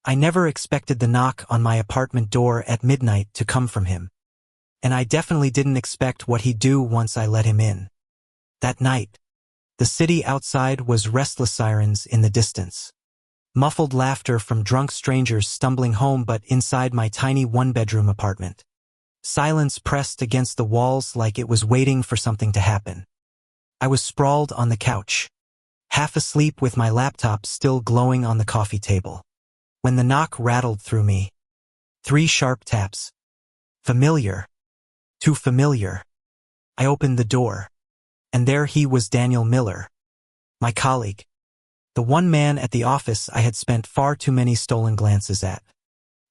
I never expected the knock on my apartment door at midnight to come from him. And I definitely didn't expect what he'd do once I let him in. That night, the city outside was restless, sirens in the distance. Muffled laughter from drunk strangers stumbling home, but inside my tiny one-bedroom apartment, silence pressed against the walls like it was waiting for something to happen. I was sprawled on the couch, half asleep with my laptop still glowing on the coffee table, when the knock rattled through me. 3 sharp taps. Familiar. Too familiar. I opened the door, and there he was, Daniel Miller, my colleague. The one man at the office I had spent far too many stolen glances at.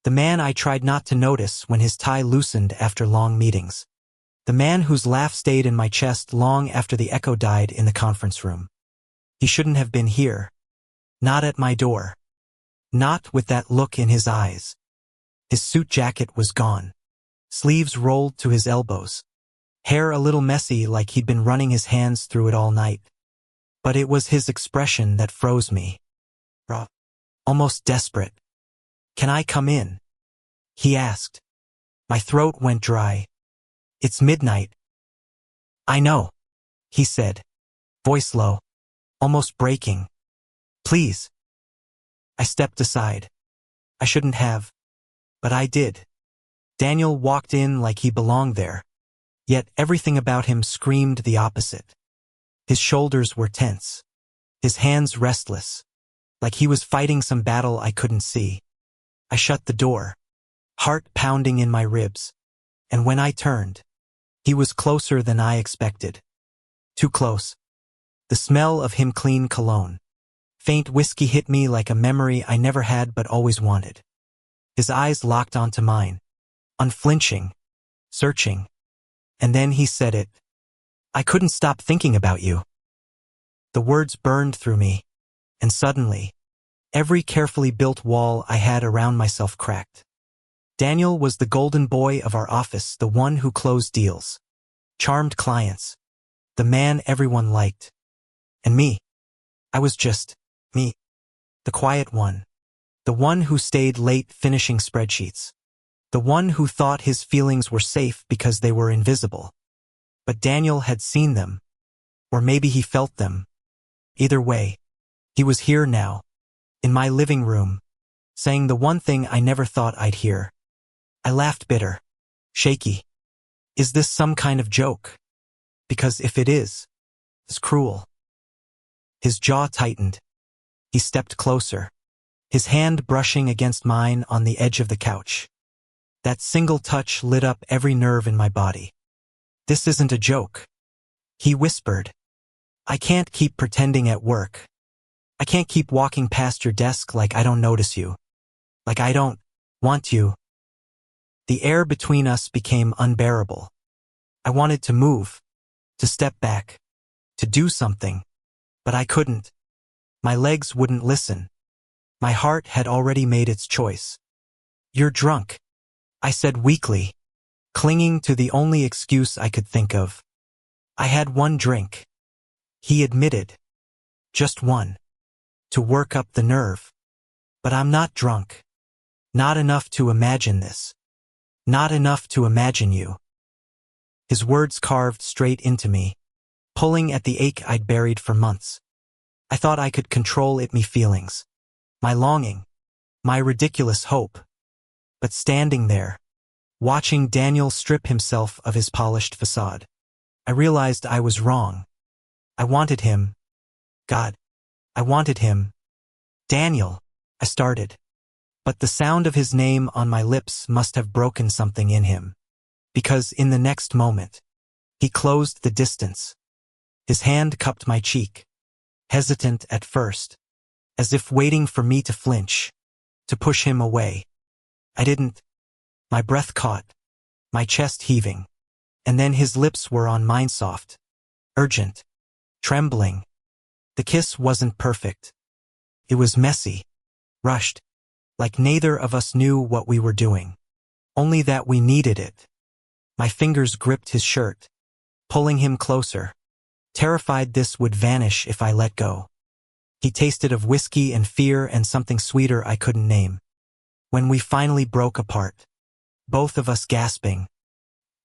The man I tried not to notice when his tie loosened after long meetings. The man whose laugh stayed in my chest long after the echo died in the conference room. He shouldn't have been here. Not at my door. Not with that look in his eyes. His suit jacket was gone. Sleeves rolled to his elbows. Hair a little messy, like he'd been running his hands through it all night. But it was his expression that froze me. Raw. Almost desperate. "Can I come in?" he asked. My throat went dry. "It's midnight." "I know," he said, voice low, almost breaking. "Please." I stepped aside. I shouldn't have, but I did. Daniel walked in like he belonged there, yet everything about him screamed the opposite. His shoulders were tense, his hands restless, like he was fighting some battle I couldn't see. I shut the door, heart pounding in my ribs, and when I turned, he was closer than I expected. Too close. The smell of him clean cologne. Faint whiskey hit me like a memory I never had but always wanted. His eyes locked onto mine, unflinching, searching. And then he said it. "I couldn't stop thinking about you." The words burned through me, and suddenly, every carefully built wall I had around myself cracked. Daniel was the golden boy of our office, the one who closed deals, charmed clients, the man everyone liked. And me, I was just me, the quiet one, the one who stayed late finishing spreadsheets, the one who thought his feelings were safe because they were invisible. But Daniel had seen them, or maybe he felt them. Either way, he was here now, in my living room, saying the one thing I never thought I'd hear. I laughed bitter, shaky. Is this some kind of joke? Because if it is, it's cruel. His jaw tightened. He stepped closer, his hand brushing against mine on the edge of the couch. That single touch lit up every nerve in my body. "This isn't a joke," he whispered. "I can't keep pretending at work. I can't keep walking past your desk like I don't notice you. Like I don't want you." The air between us became unbearable. I wanted to move, to step back, to do something, but I couldn't. My legs wouldn't listen. My heart had already made its choice. "You're drunk," I said weakly, clinging to the only excuse I could think of. "I had one drink," he admitted. "Just one. To work up the nerve. But I'm not drunk. Not enough to imagine this. Not enough to imagine you." His words carved straight into me, pulling at the ache I'd buried for months. I thought I could control my feelings, my longing, my ridiculous hope. But standing there, watching Daniel strip himself of his polished facade, I realized I was wrong. I wanted him. God, I wanted him. "Daniel," I started. But the sound of his name on my lips must have broken something in him. Because in the next moment, he closed the distance. His hand cupped my cheek, hesitant at first, as if waiting for me to flinch, to push him away. I didn't. My breath caught, my chest heaving, and then his lips were on mine, soft, urgent, trembling. The kiss wasn't perfect. It was messy, rushed, like neither of us knew what we were doing, only that we needed it. My fingers gripped his shirt, pulling him closer, terrified this would vanish if I let go. He tasted of whiskey and fear and something sweeter I couldn't name. When we finally broke apart, both of us gasping,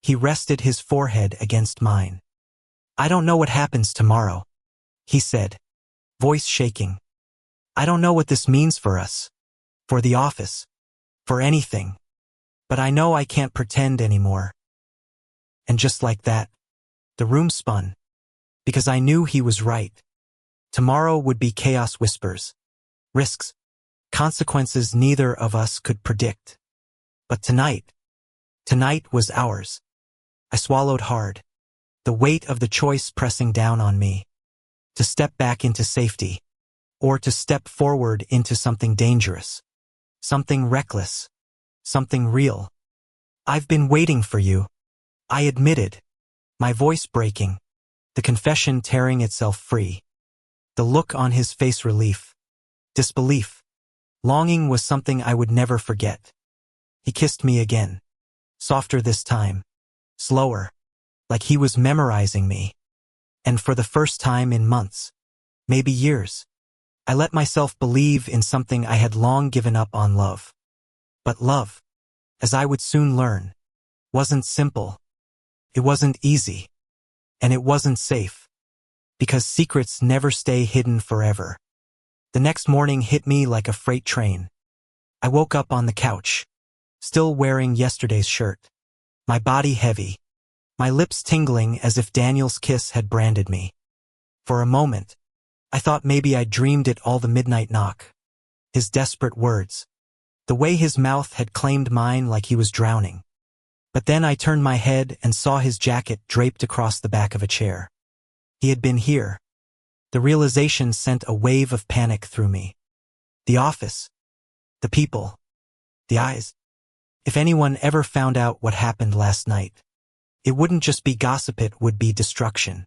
he rested his forehead against mine. "I don't know what happens tomorrow," he said, voice shaking. "I don't know what this means for us, for the office, for anything. But I know I can't pretend anymore." And just like that, the room spun, because I knew he was right. Tomorrow would be chaos, whispers, risks, consequences neither of us could predict. But tonight was ours. I swallowed hard, the weight of the choice pressing down on me. To step back into safety, or to step forward into something dangerous, something reckless, something real. "I've been waiting for you," I admitted, my voice breaking, the confession tearing itself free. The look on his face, relief, disbelief, longing, was something I would never forget. He kissed me again, softer this time, slower, like he was memorizing me. And for the first time in months, maybe years, I let myself believe in something I had long given up on: love. But love, as I would soon learn, wasn't simple. It wasn't easy. And it wasn't safe. Because secrets never stay hidden forever. The next morning hit me like a freight train. I woke up on the couch, still wearing yesterday's shirt, my body heavy, my lips tingling as if Daniel's kiss had branded me. For a moment, I thought maybe I'd dreamed it all: the midnight knock, his desperate words, the way his mouth had claimed mine like he was drowning. But then I turned my head and saw his jacket draped across the back of a chair. He had been here. The realization sent a wave of panic through me. The office, the people, the eyes. If anyone ever found out what happened last night, it wouldn't just be gossip, it would be destruction.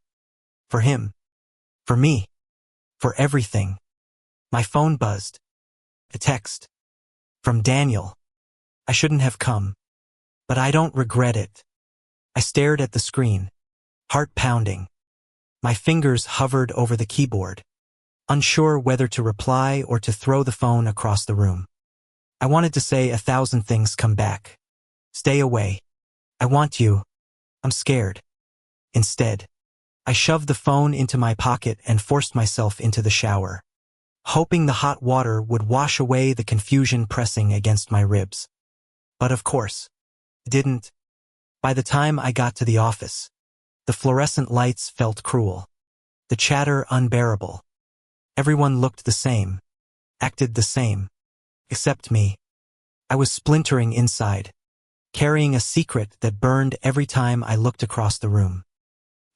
For him, for me, for everything. My phone buzzed. A text. From Daniel. "I shouldn't have come, but I don't regret it." I stared at the screen, heart pounding. My fingers hovered over the keyboard, unsure whether to reply or to throw the phone across the room. I wanted to say 1,000 things: come back, stay away, I want you, I'm scared. Instead, I shoved the phone into my pocket and forced myself into the shower, hoping the hot water would wash away the confusion pressing against my ribs. But of course, it didn't. By the time I got to the office, the fluorescent lights felt cruel, the chatter unbearable. Everyone looked the same, acted the same, except me. I was splintering inside, carrying a secret that burned every time I looked across the room.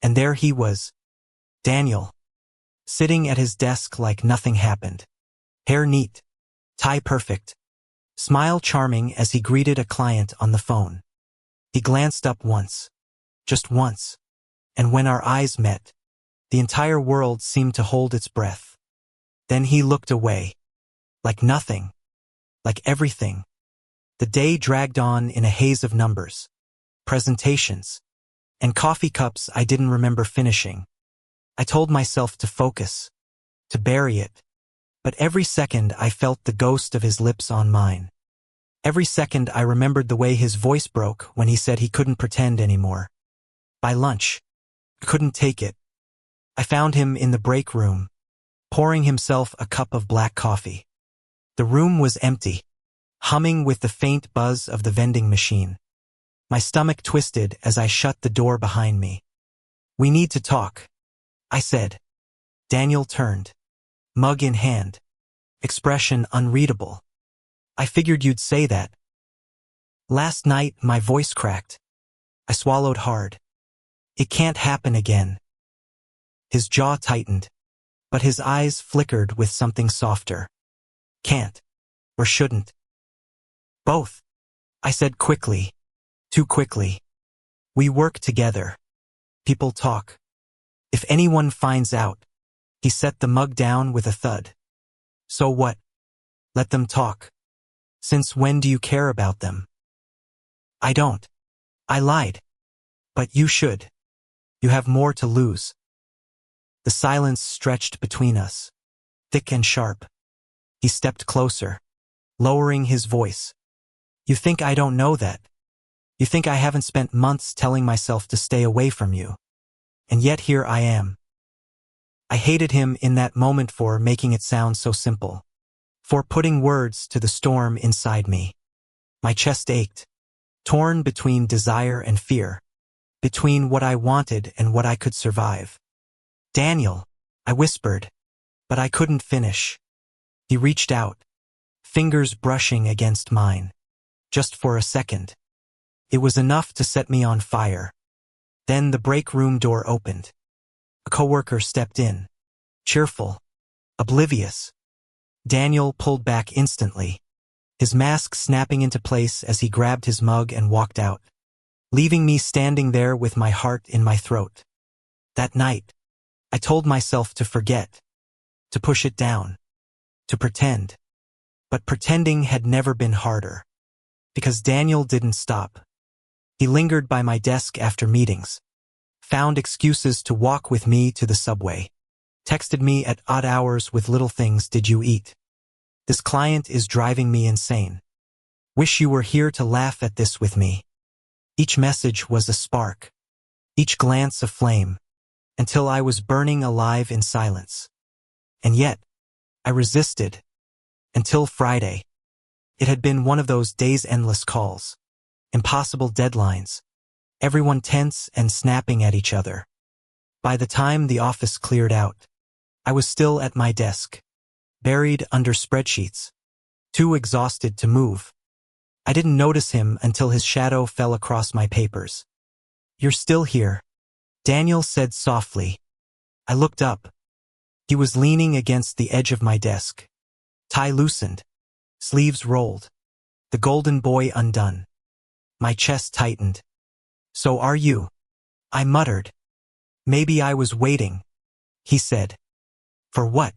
And there he was, Daniel, sitting at his desk like nothing happened. Hair neat, tie perfect, smile charming as he greeted a client on the phone. He glanced up once, just once, and when our eyes met, the entire world seemed to hold its breath. Then he looked away, like nothing, like everything. The day dragged on in a haze of numbers, presentations, and coffee cups I didn't remember finishing. I told myself to focus, to bury it, but every second I felt the ghost of his lips on mine. Every second I remembered the way his voice broke when he said he couldn't pretend anymore. By lunch, I couldn't take it. I found him in the break room, pouring himself a cup of black coffee. The room was empty, humming with the faint buzz of the vending machine. My stomach twisted as I shut the door behind me. "We need to talk," I said. Daniel turned, mug in hand, expression unreadable. "I figured you'd say that." Last night, my voice cracked. I swallowed hard. "It can't happen again." His jaw tightened, but his eyes flickered with something softer. "Can't, or shouldn't?" "Both," I said quickly, too quickly. "We work together. People talk. If anyone finds out," he set the mug down with a thud. "So what? Let them talk. Since when do you care about them?" "I don't," I lied. "But you should. You have more to lose." The silence stretched between us, thick and sharp. He stepped closer, lowering his voice. You think I don't know that? You think I haven't spent months telling myself to stay away from you? And yet here I am. I hated him in that moment for making it sound so simple, for putting words to the storm inside me. My chest ached, torn between desire and fear, between what I wanted and what I could survive. Daniel, I whispered, but I couldn't finish. He reached out, fingers brushing against mine. Just for a second. It was enough to set me on fire. Then the break room door opened. A coworker stepped in, cheerful, oblivious. Daniel pulled back instantly, his mask snapping into place as he grabbed his mug and walked out, leaving me standing there with my heart in my throat. That night, I told myself to forget, to push it down, to pretend. But pretending had never been harder. Because Daniel didn't stop. He lingered by my desk after meetings, found excuses to walk with me to the subway, texted me at odd hours with little things, did you eat? This client is driving me insane. Wish you were here to laugh at this with me. Each message was a spark, each glance a flame, until I was burning alive in silence. And yet, I resisted. Until Friday. It had been one of those days, endless calls, impossible deadlines, everyone tense and snapping at each other. By the time the office cleared out, I was still at my desk, buried under spreadsheets, too exhausted to move. I didn't notice him until his shadow fell across my papers. You're still here, Daniel said softly. I looked up. He was leaning against the edge of my desk. Tie loosened, sleeves rolled, the golden boy undone. My chest tightened. So are you? I muttered. Maybe I was waiting, he said. For what?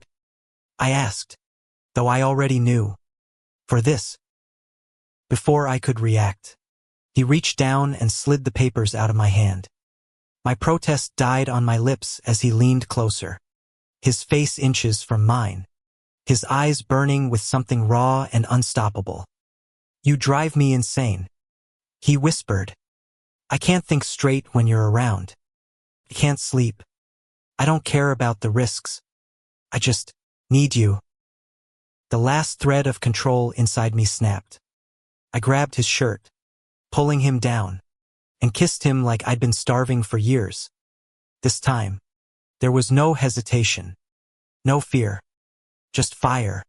I asked, though I already knew. For this. Before I could react, he reached down and slid the papers out of my hand. My protest died on my lips as he leaned closer, his face inches from mine, his eyes burning with something raw and unstoppable. You drive me insane, he whispered. I can't think straight when you're around. I can't sleep. I don't care about the risks. I just need you. The last thread of control inside me snapped. I grabbed his shirt, pulling him down, and kissed him like I'd been starving for years. This time, there was no hesitation, no fear. Just fire.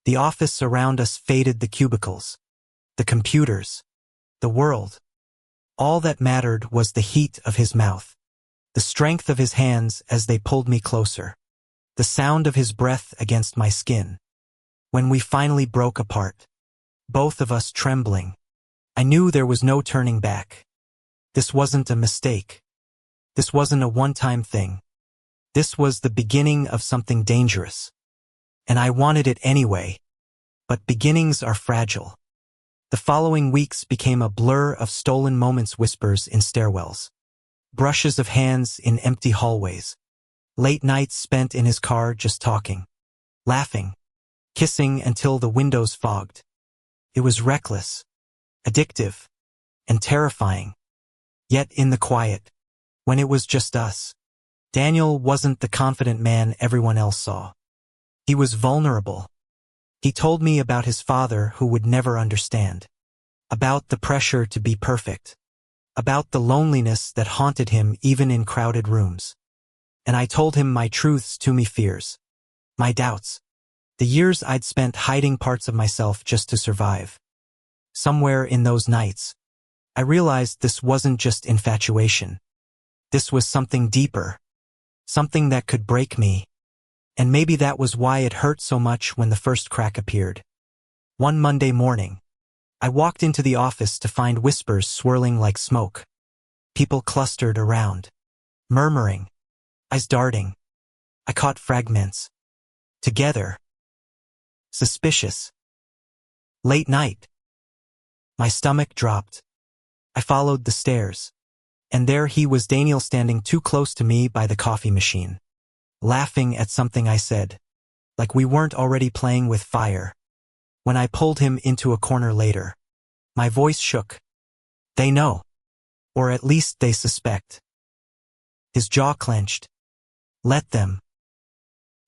The office around us faded, the cubicles, the computers, the world. All that mattered was the heat of his mouth, the strength of his hands as they pulled me closer, the sound of his breath against my skin. When we finally broke apart, both of us trembling, I knew there was no turning back. This wasn't a mistake. This wasn't a one-time thing. This was the beginning of something dangerous. And I wanted it anyway. But beginnings are fragile. The following weeks became a blur of stolen moments, whispers in stairwells, brushes of hands in empty hallways, late nights spent in his car just talking, laughing, kissing until the windows fogged. It was reckless, addictive, and terrifying. Yet in the quiet, when it was just us, Daniel wasn't the confident man everyone else saw. He was vulnerable. He told me about his father who would never understand, about the pressure to be perfect, about the loneliness that haunted him even in crowded rooms. And I told him my truths, to me fears, my doubts, the years I'd spent hiding parts of myself just to survive. Somewhere in those nights, I realized this wasn't just infatuation. This was something deeper, something that could break me. And maybe that was why it hurt so much when the first crack appeared. One Monday morning, I walked into the office to find whispers swirling like smoke. People clustered around, murmuring, eyes darting. I caught fragments. Together. Suspicious. Late night. My stomach dropped. I followed the stairs. And there he was, Daniel, standing too close to me by the coffee machine, laughing at something I said, like we weren't already playing with fire. When I pulled him into a corner later, my voice shook. They know. Or at least they suspect. His jaw clenched. Let them.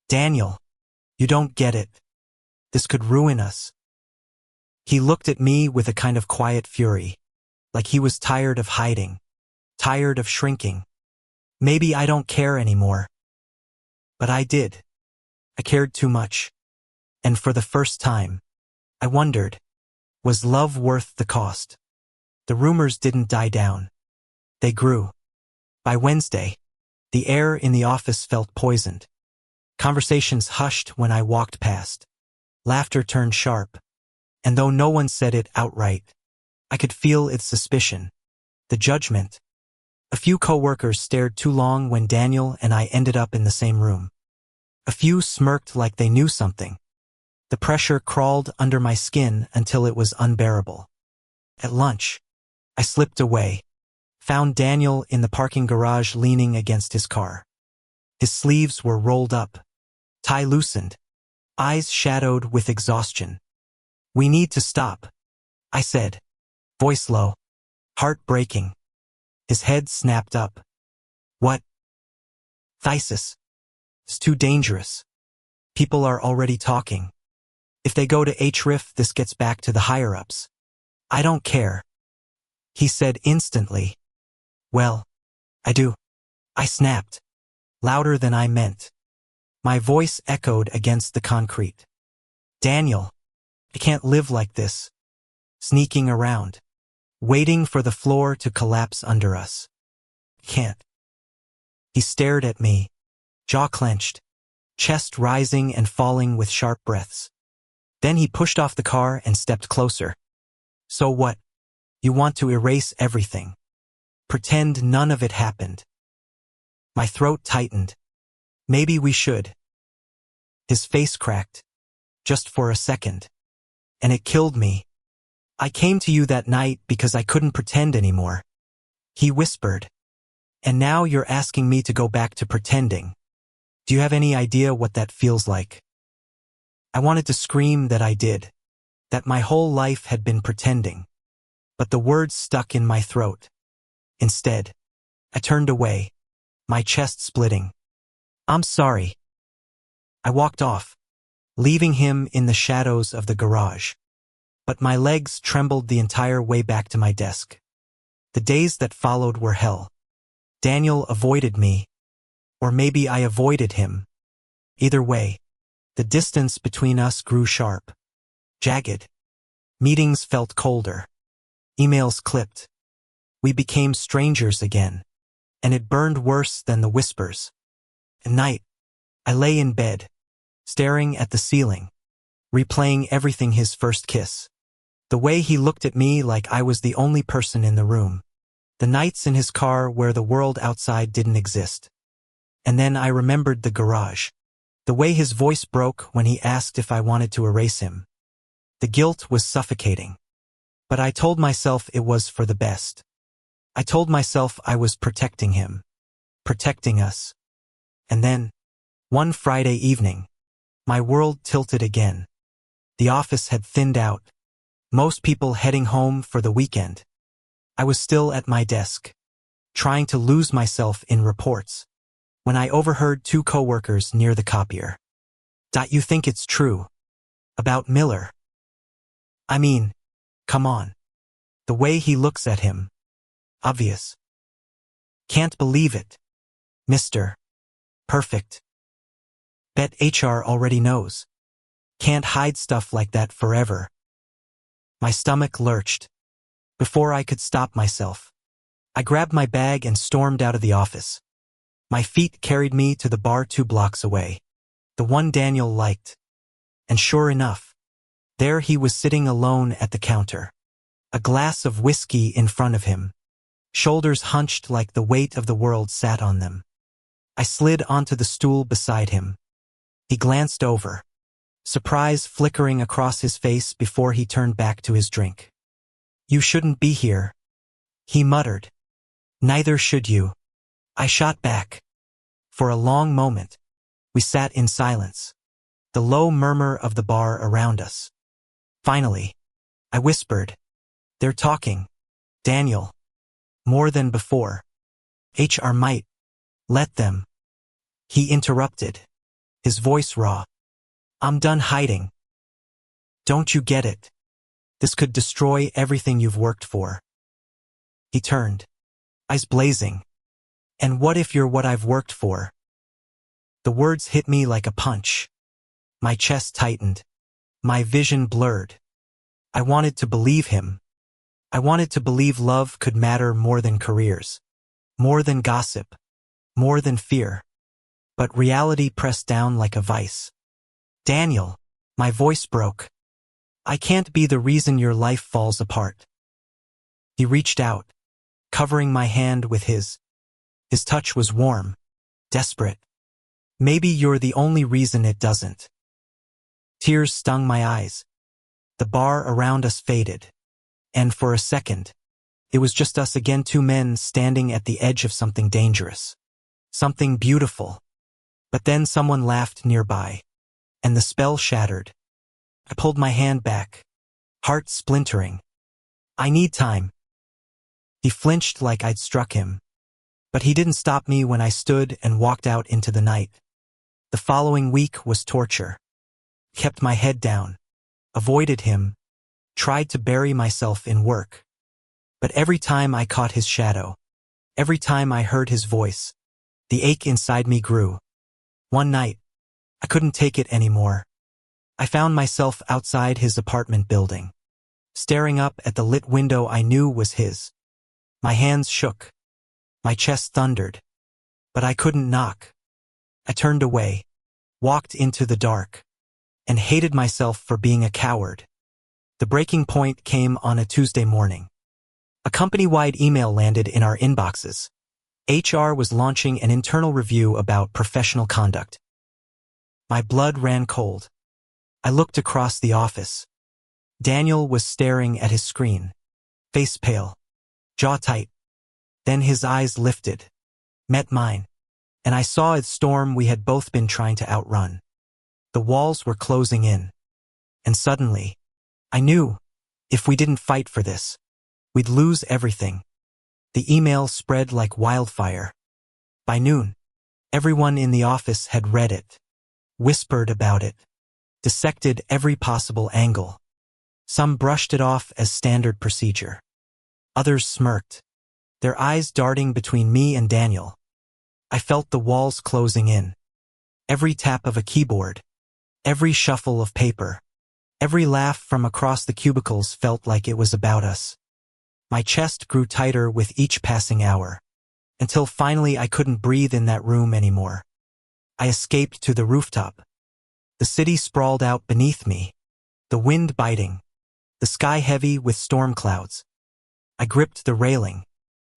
Daniel, you don't get it. This could ruin us. He looked at me with a kind of quiet fury, like he was tired of hiding, tired of shrinking. Maybe I don't care anymore. But I did. I cared too much. And for the first time, I wondered, was love worth the cost? The rumors didn't die down. They grew. By Wednesday, the air in the office felt poisoned. Conversations hushed when I walked past. Laughter turned sharp. And though no one said it outright, I could feel its suspicion, the judgment. A few coworkers stared too long when Daniel and I ended up in the same room. A few smirked like they knew something. The pressure crawled under my skin until it was unbearable. At lunch, I slipped away, found Daniel in the parking garage leaning against his car. His sleeves were rolled up, tie loosened, eyes shadowed with exhaustion. We need to stop, I said, voice low, heart breaking. His head snapped up. What? Thesis. It's too dangerous. People are already talking. If they go to HRIF, this gets back to the higher-ups. I don't care. He said instantly. Well, I do. I snapped, louder than I meant. My voice echoed against the concrete. Daniel, I can't live like this. Sneaking around, waiting for the floor to collapse under us. Can't. He stared at me, jaw clenched, chest rising and falling with sharp breaths. Then he pushed off the car and stepped closer. So what? You want to erase everything. Pretend none of it happened. My throat tightened. Maybe we should. His face cracked. Just for a second. And it killed me. I came to you that night because I couldn't pretend anymore. He whispered. And now you're asking me to go back to pretending. Do you have any idea what that feels like? I wanted to scream that I did. That my whole life had been pretending. But the words stuck in my throat. Instead, I turned away, my chest splitting. I'm sorry. I walked off, leaving him in the shadows of the garage. But my legs trembled the entire way back to my desk. The days that followed were hell. Daniel avoided me. Or maybe I avoided him. Either way, the distance between us grew sharp, jagged. Meetings felt colder. Emails clipped. We became strangers again. And it burned worse than the whispers. At night, I lay in bed, staring at the ceiling, replaying everything his first kiss. The way he looked at me like I was the only person in the room. The nights in his car where the world outside didn't exist. And then I remembered the garage. The way his voice broke when he asked if I wanted to erase him. The guilt was suffocating. But I told myself it was for the best. I told myself I was protecting him. Protecting us. And then, one Friday evening, my world tilted again. The office had thinned out. Most people heading home for the weekend. I was still at my desk, trying to lose myself in reports, when I overheard two coworkers near the copier. You think it's true? About Miller? I mean, come on. The way he looks at him. Obvious. Can't believe it. Mr. Perfect. Bet HR already knows. Can't hide stuff like that forever. My stomach lurched. Before I could stop myself, I grabbed my bag and stormed out of the office. My feet carried me to the bar 2 blocks away, the one Daniel liked. And sure enough, there he was sitting alone at the counter, a glass of whiskey in front of him, shoulders hunched like the weight of the world sat on them. I slid onto the stool beside him. He glanced over, surprise flickering across his face before he turned back to his drink. You shouldn't be here, he muttered. Neither should you. I shot back. For a long moment, we sat in silence, the low murmur of the bar around us. Finally, I whispered, "They're talking, Daniel. More than before. HR might let them." He interrupted, his voice raw. "I'm done hiding. Don't you get it? This could destroy everything you've worked for." He turned, eyes blazing. "And what if you're what I've worked for?" The words hit me like a punch. My chest tightened. My vision blurred. I wanted to believe him. I wanted to believe love could matter more than careers, more than gossip, more than fear. But reality pressed down like a vice. "Daniel," my voice broke. "I can't be the reason your life falls apart." He reached out, covering my hand with his. His touch was warm, desperate. "Maybe you're the only reason it doesn't." Tears stung my eyes. The bar around us faded. And for a second, it was just us again, two men standing at the edge of something dangerous. Something beautiful. But then someone laughed nearby, and the spell shattered. I pulled my hand back, heart splintering. "I need time." He flinched like I'd struck him. But he didn't stop me when I stood and walked out into the night. The following week was torture. Kept my head down, avoided him, tried to bury myself in work. But every time I caught his shadow, every time I heard his voice, the ache inside me grew. One night, I couldn't take it anymore. I found myself outside his apartment building, staring up at the lit window I knew was his. My hands shook. My chest thundered. But I couldn't knock. I turned away, walked into the dark, and hated myself for being a coward. The breaking point came on a Tuesday morning. A company-wide email landed in our inboxes. HR was launching an internal review about professional conduct. My blood ran cold. I looked across the office. Daniel was staring at his screen, face pale, jaw tight. Then his eyes lifted, met mine, and I saw the storm we had both been trying to outrun. The walls were closing in. And suddenly, I knew, if we didn't fight for this, we'd lose everything. The email spread like wildfire. By noon, everyone in the office had read it, whispered about it, dissected every possible angle. Some brushed it off as standard procedure. Others smirked, their eyes darting between me and Daniel. I felt the walls closing in. Every tap of a keyboard, every shuffle of paper, every laugh from across the cubicles felt like it was about us. My chest grew tighter with each passing hour, until finally I couldn't breathe in that room anymore. I escaped to the rooftop. The city sprawled out beneath me, the wind biting, the sky heavy with storm clouds. I gripped the railing,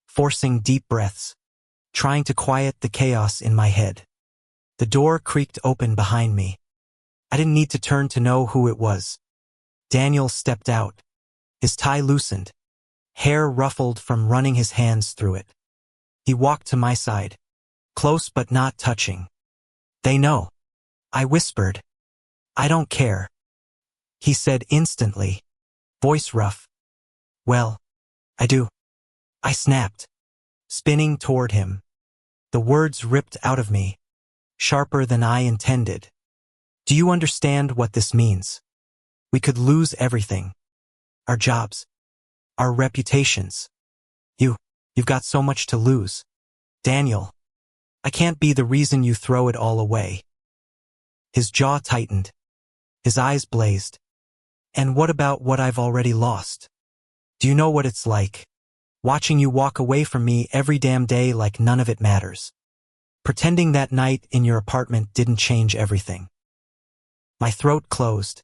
forcing deep breaths, trying to quiet the chaos in my head. The door creaked open behind me. I didn't need to turn to know who it was. Daniel stepped out, his tie loosened, hair ruffled from running his hands through it. He walked to my side, close but not touching. "They know," I whispered. "I don't care," he said instantly, voice rough. "Well, I do," I snapped, spinning toward him. The words ripped out of me, sharper than I intended. "Do you understand what this means? We could lose everything. Our jobs, our reputations. You've got so much to lose. Daniel, I can't be the reason you throw it all away." His jaw tightened. His eyes blazed. "And what about what I've already lost? Do you know what it's like? Watching you walk away from me every damn day like none of it matters. Pretending that night in your apartment didn't change everything." My throat closed.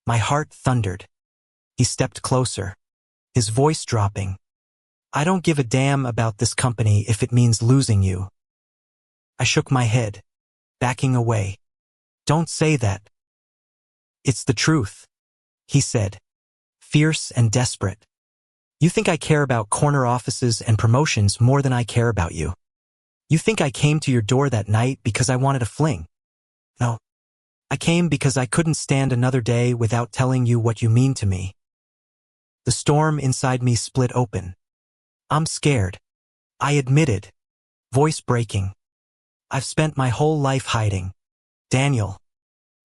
My heart thundered. He stepped closer, his voice dropping. "I don't give a damn about this company if it means losing you." I shook my head, backing away. "Don't say that." "It's the truth," he said, fierce and desperate. "You think I care about corner offices and promotions more than I care about you. You think I came to your door that night because I wanted a fling. No, I came because I couldn't stand another day without telling you what you mean to me. The storm inside me split open. I'm scared. I admitted, voice breaking. I've spent my whole life hiding. Daniel.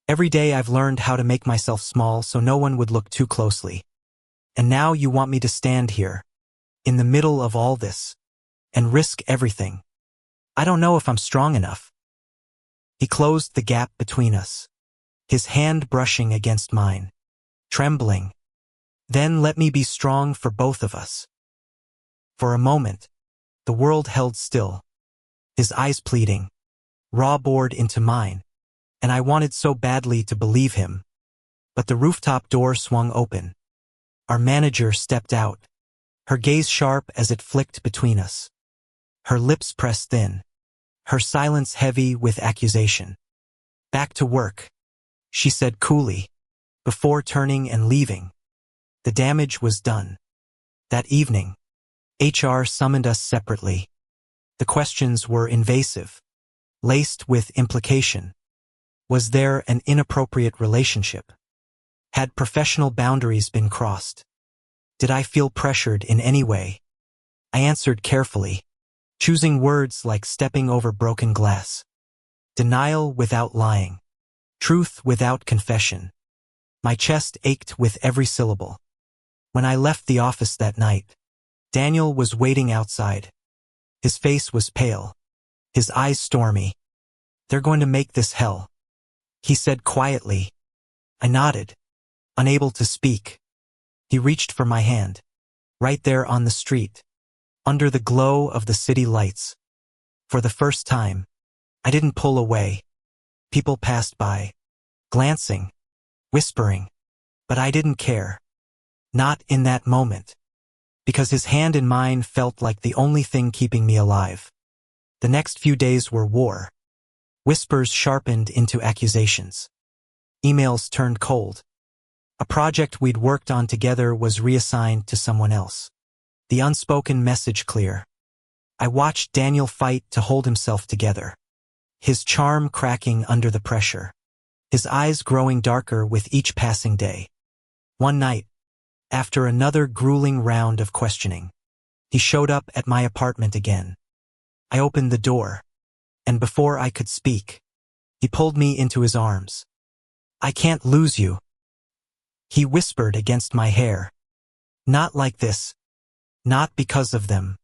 Every day I've learned how to make myself small so no one would look too closely. And now you want me to stand here, in the middle of all this, and risk everything. I don't know if I'm strong enough. He closed the gap between us, his hand brushing against mine, trembling. Then let me be strong for both of us. For a moment, the world held still, his eyes pleading, raw bored into mine, and I wanted so badly to believe him. But the rooftop door swung open. Our manager stepped out, her gaze sharp as it flicked between us. Her lips pressed thin, her silence heavy with accusation. Back to work, she said coolly, before turning and leaving. The damage was done. That evening, HR summoned us separately. The questions were invasive, laced with implication. Was there an inappropriate relationship? Had professional boundaries been crossed? Did I feel pressured in any way? I answered carefully, choosing words like stepping over broken glass. Denial without lying. Truth without confession. My chest ached with every syllable. When I left the office that night, Daniel was waiting outside. His face was pale, his eyes stormy. They're going to make this hell, he said quietly. I nodded, unable to speak. He reached for my hand, right there on the street, under the glow of the city lights. For the first time, I didn't pull away. People passed by, glancing, whispering, but I didn't care. Not in that moment, because his hand in mine felt like the only thing keeping me alive. The next few days were war. Whispers sharpened into accusations. Emails turned cold. A project we'd worked on together was reassigned to someone else. The unspoken message clear. I watched Daniel fight to hold himself together, his charm cracking under the pressure, his eyes growing darker with each passing day. One night, after another grueling round of questioning, he showed up at my apartment again. I opened the door, and before I could speak, he pulled me into his arms. I can't lose you, he whispered against my hair. Not like this. Not because of them.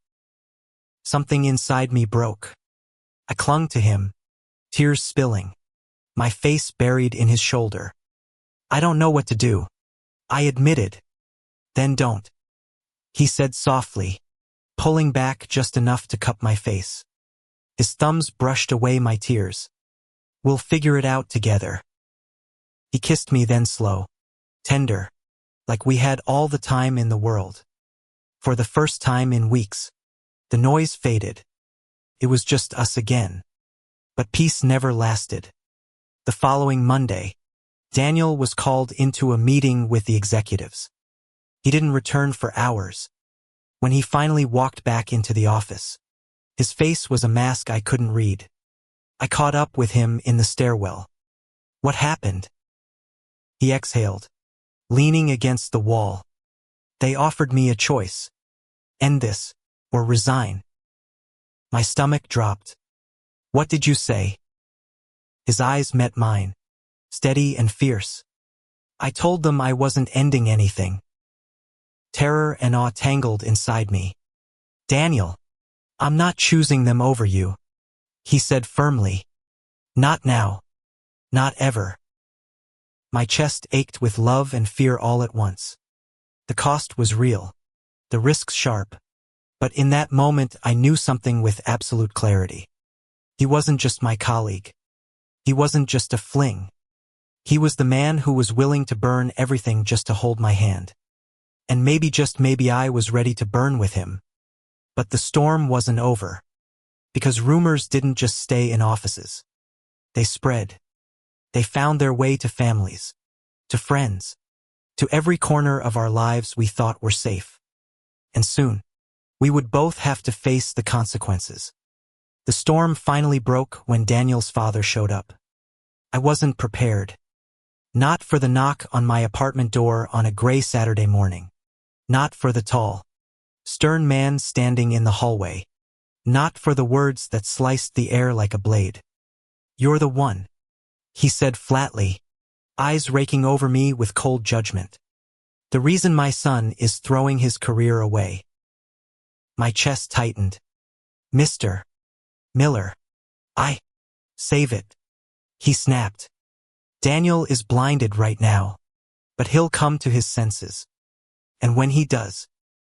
Something inside me broke. I clung to him, tears spilling, my face buried in his shoulder. I don't know what to do, I admitted. Then don't, he said softly, pulling back just enough to cup my face. His thumbs brushed away my tears. We'll figure it out together. He kissed me then slow, tender, like we had all the time in the world. For the first time in weeks, the noise faded. It was just us again. But peace never lasted. The following Monday, Daniel was called into a meeting with the executives. He didn't return for hours. When he finally walked back into the office, his face was a mask I couldn't read. I caught up with him in the stairwell. What happened? He exhaled, leaning against the wall. They offered me a choice. End this, or resign. My stomach dropped. What did you say? His eyes met mine, steady and fierce. I told them I wasn't ending anything. Terror and awe tangled inside me. Daniel, I'm not choosing them over you, he said firmly. Not now. Not ever. My chest ached with love and fear all at once. The cost was real, the risks sharp, but in that moment I knew something with absolute clarity. He wasn't just my colleague. He wasn't just a fling. He was the man who was willing to burn everything just to hold my hand. And maybe, just maybe, I was ready to burn with him. But the storm wasn't over. Because rumors didn't just stay in offices. They spread. They found their way to families, to friends, to every corner of our lives we thought were safe. And soon, we would both have to face the consequences. The storm finally broke when Daniel's father showed up. I wasn't prepared. Not for the knock on my apartment door on a gray Saturday morning. Not for the tall, stern man standing in the hallway. Not for the words that sliced the air like a blade. "You're the one," he said flatly, eyes raking over me with cold judgment. "The reason my son is throwing his career away." My chest tightened. "Mr. Miller, save it," he snapped. "Daniel is blinded right now, but he'll come to his senses. And when he does,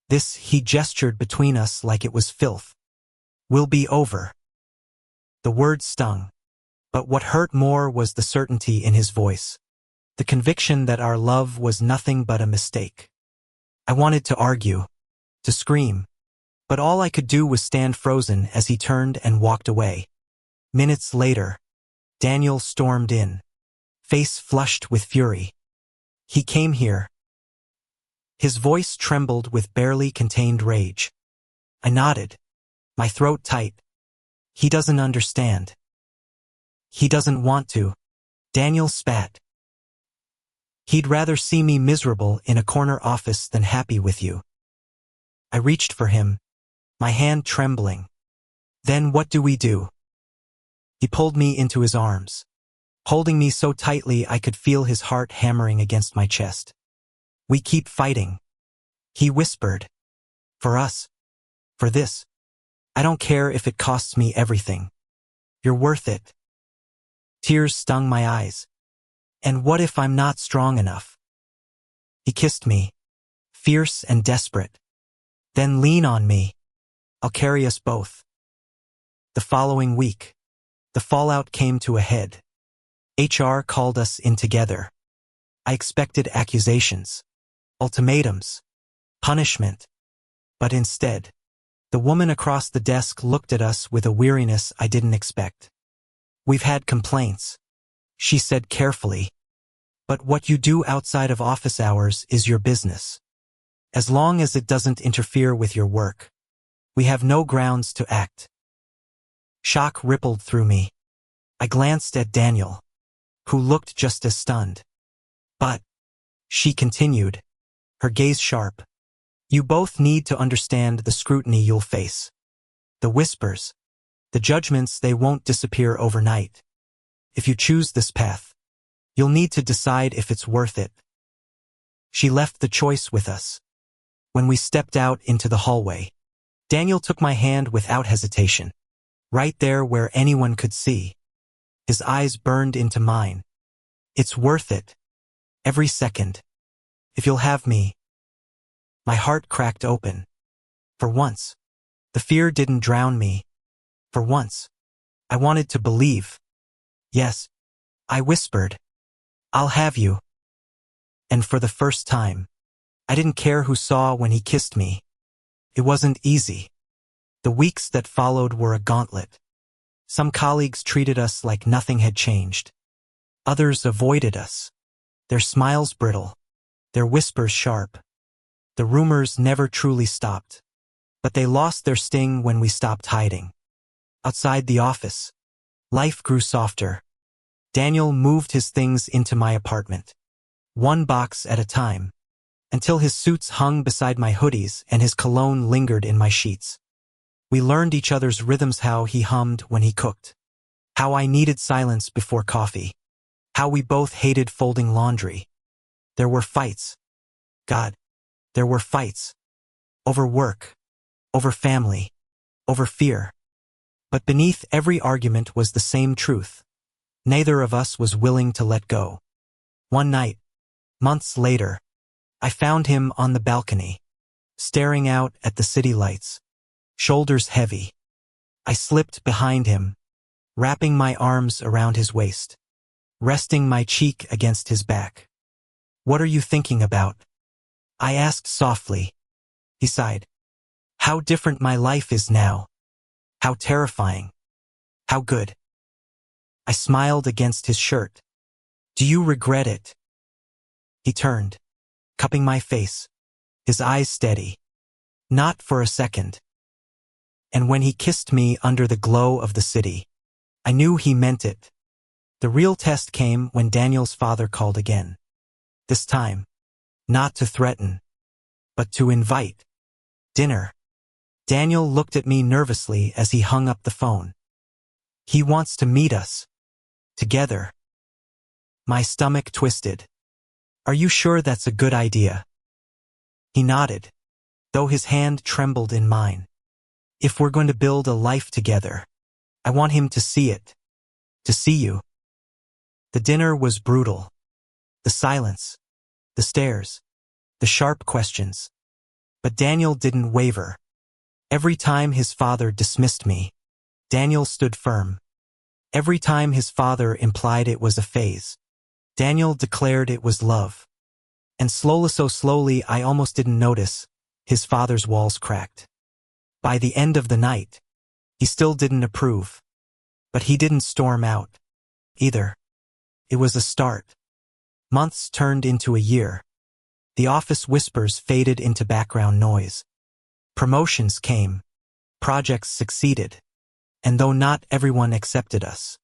he gestured between us like it was filth, "will be over." The word stung, but what hurt more was the certainty in his voice, the conviction that our love was nothing but a mistake. I wanted to argue, to scream, but all I could do was stand frozen as he turned and walked away. Minutes later, Daniel stormed in, face flushed with fury. "He came here." His voice trembled with barely contained rage. I nodded, my throat tight. "He doesn't understand. He doesn't want to." Daniel spat. "He'd rather see me miserable in a corner office than happy with you." I reached for him, my hand trembling. "Then what do we do?" He pulled me into his arms, holding me so tightly I could feel his heart hammering against my chest. "We keep fighting," he whispered. "For us. For this. I don't care if it costs me everything. You're worth it." Tears stung my eyes. "And what if I'm not strong enough?" He kissed me, fierce and desperate. "Then lean on me. I'll carry us both." The following week, the fallout came to a head. HR called us in together. I expected accusations, ultimatums, punishment. But instead, the woman across the desk looked at us with a weariness I didn't expect. "We've had complaints," she said carefully. "But what you do outside of office hours is your business. As long as it doesn't interfere with your work, we have no grounds to act." Shock rippled through me. I glanced at Daniel, who looked just as stunned. "But," she continued, her gaze sharp, "you both need to understand the scrutiny you'll face. The whispers, the judgments, they won't disappear overnight. If you choose this path, you'll need to decide if it's worth it." She left the choice with us. When we stepped out into the hallway, Daniel took my hand without hesitation, right there where anyone could see. His eyes burned into mine. "It's worth it. Every second. If you'll have me." My heart cracked open. For once, the fear didn't drown me. For once, I wanted to believe. "Yes," I whispered. "I'll have you." And for the first time, I didn't care who saw when he kissed me. It wasn't easy. The weeks that followed were a gauntlet. Some colleagues treated us like nothing had changed. Others avoided us, their smiles brittle, their whispers sharp. The rumors never truly stopped, but they lost their sting when we stopped hiding. Outside the office, life grew softer. Daniel moved his things into my apartment, one box at a time, until his suits hung beside my hoodies and his cologne lingered in my sheets. We learned each other's rhythms, how he hummed when he cooked, how I needed silence before coffee, how we both hated folding laundry. There were fights. God, there were fights. Over work, over family, over fear. But beneath every argument was the same truth. Neither of us was willing to let go. One night, months later, I found him on the balcony, staring out at the city lights, shoulders heavy. I slipped behind him, wrapping my arms around his waist, resting my cheek against his back. "What are you thinking about?" I asked softly. He sighed. "How different my life is now. How terrifying. How good." I smiled against his shirt. "Do you regret it?" He turned, cupping my face, his eyes steady. "Not for a second." And when he kissed me under the glow of the city, I knew he meant it. The real test came when Daniel's father called again. This time, not to threaten, but to invite. Dinner. Daniel looked at me nervously as he hung up the phone. He wants to meet us. Together. My stomach twisted. Are you sure that's a good idea? He nodded, though his hand trembled in mine. If we're going to build a life together, I want him to see it. To see you. The dinner was brutal. The silence. The stares. The sharp questions. But Daniel didn't waver. Every time his father dismissed me, Daniel stood firm. Every time his father implied it was a phase, Daniel declared it was love. And so slowly I almost didn't notice, his father's walls cracked. By the end of the night, he still didn't approve. But he didn't storm out. Either. It was a start. Months turned into a year. The office whispers faded into background noise. Promotions came. Projects succeeded. And though not everyone accepted us,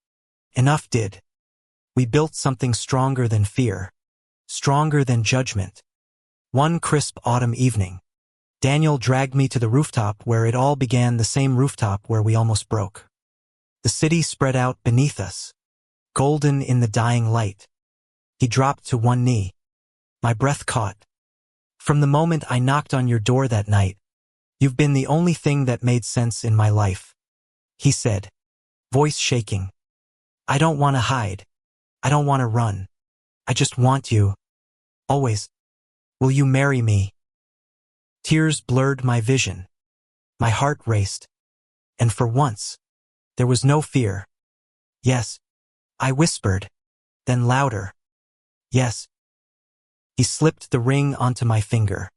enough did. We built something stronger than fear. Stronger than judgment. One crisp autumn evening, Daniel dragged me to the rooftop where it all began, the same rooftop where we almost broke. The city spread out beneath us, golden in the dying light. He dropped to one knee. My breath caught. From the moment I knocked on your door that night, you've been the only thing that made sense in my life, he said, voice shaking. I don't want to hide. I don't want to run. I just want you. Always. Will you marry me? Tears blurred my vision. My heart raced. And for once, there was no fear. Yes, I whispered. Then louder. Yes. He slipped the ring onto my finger.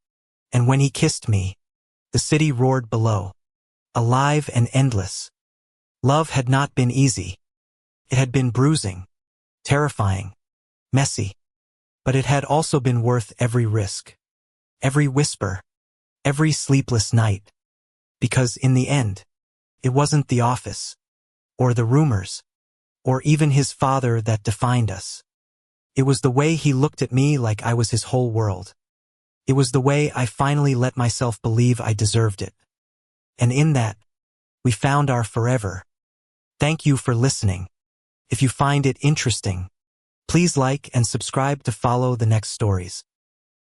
And when he kissed me, the city roared below. Alive and endless. Love had not been easy. It had been bruising, terrifying, messy. But it had also been worth every risk. Every whisper. Every sleepless night. Because in the end, it wasn't the office, or the rumors, or even his father that defined us. It was the way he looked at me like I was his whole world. It was the way I finally let myself believe I deserved it. And in that, we found our forever. Thank you for listening. If you find it interesting, please like and subscribe to follow the next stories.